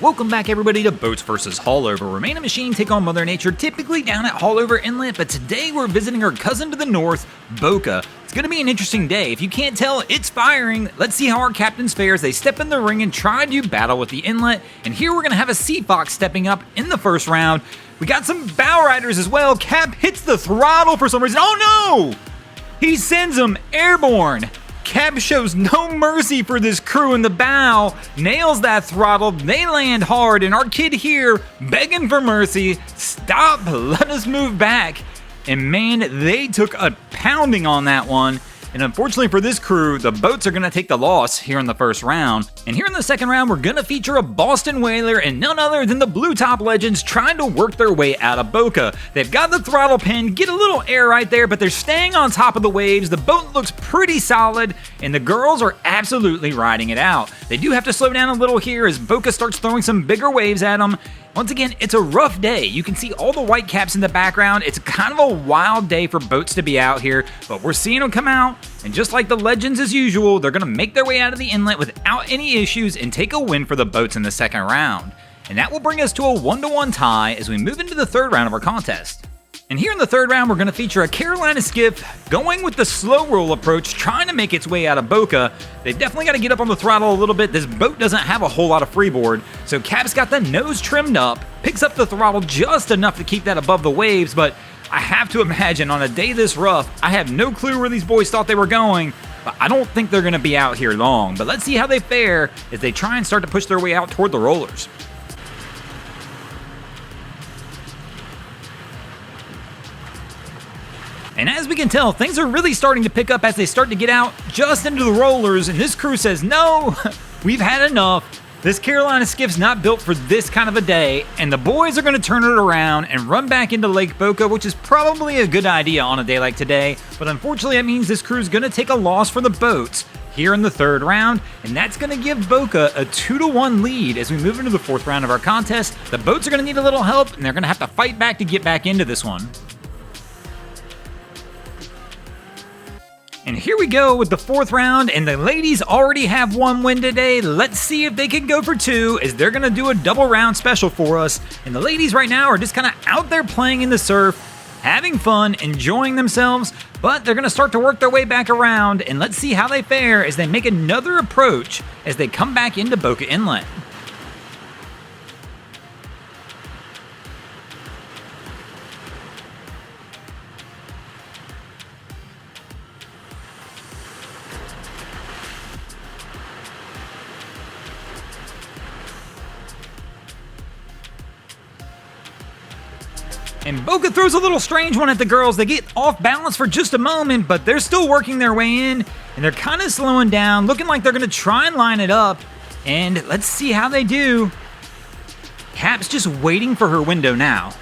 Welcome back everybody to Boats vs. Haulover, where man and machine take on Mother Nature, typically down at Haulover Inlet, but today we're visiting our cousin to the north, BOCA. It's going to be an interesting day. If you can't tell, it's firing. Let's see how our captains fare as they step in the ring and try to battle with the inlet. And here we're going to have a Sea Fox stepping up in the first round. We got some bow riders as well. Cap hits the throttle for some reason. Oh no! He sends them airborne. Cap shows no mercy for this crew in the bow, nails that throttle, they land hard, and our kid here begging for mercy, stop, let us move back. And man, they took a pounding on that one. And unfortunately for this crew, the boats are going to take the loss here in the first round. And here in the second round, we're going to feature a Boston whaler and none other than the Blue Top Legends trying to work their way out of BOCA. They've got the throttle pin, get a little air right there, but they're staying on top of the waves. The boat looks pretty solid, and the girls are absolutely riding it out. They do have to slow down a little here as BOCA starts throwing some bigger waves at them. Once again, it's a rough day. You can see all the white caps in the background. It's kind of a wild day for boats to be out here, but we're seeing them come out, and just like the Legends as usual, they're going to make their way out of the inlet without any issues and take a win for the boats in the second round. And that will bring us to a 1-1 tie as we move into the third round of our contest. And here in the third round, we're going to feature a Carolina skiff going with the slow roll approach, trying to make its way out of BOCA. They've definitely got to get up on the throttle a little bit. This boat doesn't have a whole lot of freeboard, so Cap's got the nose trimmed up, picks up the throttle just enough to keep that above the waves, but I have to imagine on a day this rough, I have no clue where these boys thought they were going, but I don't think they're going to be out here long. But let's see how they fare as they try and start to push their way out toward the rollers. And as we can tell, things are really starting to pick up as they start to get out just into the rollers, and this crew says, no, we've had enough. This Carolina skiff's not built for this kind of a day, and the boys are going to turn it around and run back into Lake BOCA, which is probably a good idea on a day like today, but unfortunately that means this crew's going to take a loss for the boats here in the third round, and that's going to give BOCA a 2-1 lead as we move into the fourth round of our contest. The boats are going to need a little help, and they're going to have to fight back to get back into this one. And here we go with the fourth round, and the ladies already have one win today. Let's see if they can go for two, as they're going to do a double round special for us. And the ladies right now are just kind of out there playing in the surf, having fun, enjoying themselves, but they're going to start to work their way back around, and let's see how they fare as they make another approach as they come back into BOCA Inlet. And BOCA throws a little strange one at the girls. They get off balance for just a moment, but they're still working their way in, and they're kind of slowing down, looking like they're going to try and line it up. And let's see how they do. Cap's just waiting for her window now.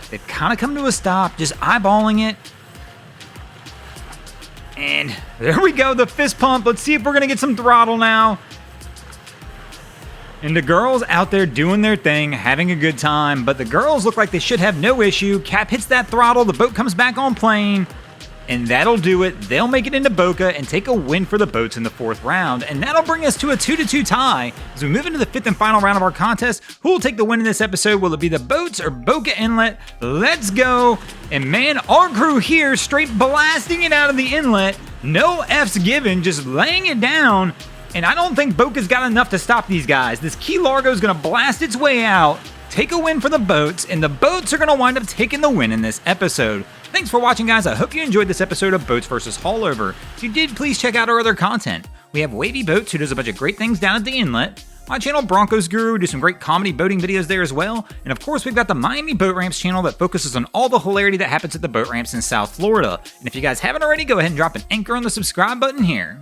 They've kind of come to a stop, just eyeballing it. And there we go, the fist pump. Let's see if we're going to get some throttle now. And the girls out there doing their thing, having a good time, but the girls look like they should have no issue. Cap hits that throttle, the boat comes back on plane, and that'll do it. They'll make it into BOCA and take a win for the boats in the fourth round, and that'll bring us to a 2-2 tie. As we move into the fifth and final round of our contest, who will take the win in this episode? Will it be the boats or BOCA Inlet? Let's go. And man, our crew here straight blasting it out of the inlet. No F's given, just laying it down. And I don't think BOCA's got enough to stop these guys. This Key Largo is going to blast its way out, take a win for the boats, and the boats are going to wind up taking the win in this episode. Thanks for watching, guys. I hope you enjoyed this episode of Boats vs. Haulover. If you did, please check out our other content. We have Wavy Boats, who does a bunch of great things down at the inlet. My channel, Broncos Guru, do some great comedy boating videos there as well. And of course, we've got the Miami Boat Ramps channel that focuses on all the hilarity that happens at the boat ramps in South Florida. And if you guys haven't already, go ahead and drop an anchor on the subscribe button here.